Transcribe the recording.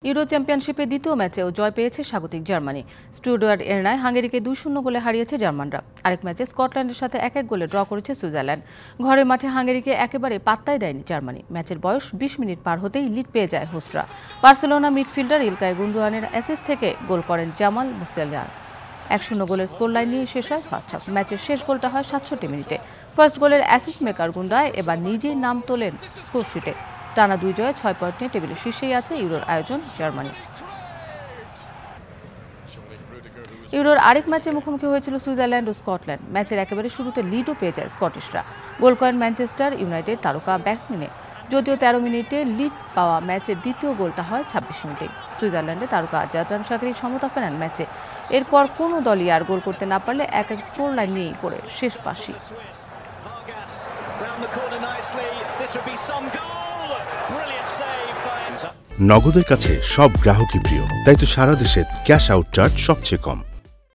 Euro চ্যাম্পিয়নশিপে দ্বিতীয় ম্যাচেও জয় পেয়েছে স্বাগতিক জার্মানি। স্টুটগার্ট এরেনায় হাঙ্গেরিকে 2-0 গোলে হারিয়েছে জার্মানরা। আরেক ম্যাচে স্কটল্যান্ডের সাথে 1-1 গোলে ড্র করেছে সুইজারল্যান্ড। ঘরের মাঠে হাঙ্গেরিকে একেবারে পাত্তাই দেয়নি জার্মানি। ম্যাচের বয়স 20 মিনিট পার হতেই লিড পেয়ে যায় হোস্টরা। বার্সেলোনা মিডফিল্ডার ইলকাই গুন্ডোয়ানের অ্যাসিস্ট থেকে গোল করেন জামাল মুসিয়ালা। 1-0 গোলের স্কোর লাইন নিয়ে শেষ হয় ফার্স্ট হাফ। ম্যাচের শেষ গোলটা হয় 67 মিনিটে। ফার্স্ট গোলের অ্যাসিস্ট মেকার গুন্ডায় এবার নিজেই নাম তোলেন স্কোরশিটে। টানা 2 জয়ে 6 পয়েন্ট নিয়ে টেবিলের শীর্ষেই আছে ইউরোর আয়োজন জার্মানি। ইউরোর আরেক ম্যাচে মুখোমুখি হয়েছিল সুইজারল্যান্ড ও স্কটল্যান্ড। ম্যাচের একেবারে শুরুতে লিডও পেয়ে যায় স্কটিশরা। গোল করেন ম্যানচেস্টার ইউনাইটেড তারকা ব্যাকম্যানে। যদিও 13 মিনিটে লিড পাওয়া ম্যাচের দ্বিতীয় গোলটা হয় 26 মিনিটে। সুইজারল্যান্ডে তারকা জাদান শাকরি সমতা ফেরান ম্যাচে। এরপর কোনো দলই আর গোল করতে না পারলে 1-1 স্কোর লাইন নিয়েই পড়ে শেষ পাশি। নগদের কাছে সব গ্রাহকই প্রিয়, তাই তো সারা দেশে ক্যাশ আউট চার্জ সবচেয়ে কম।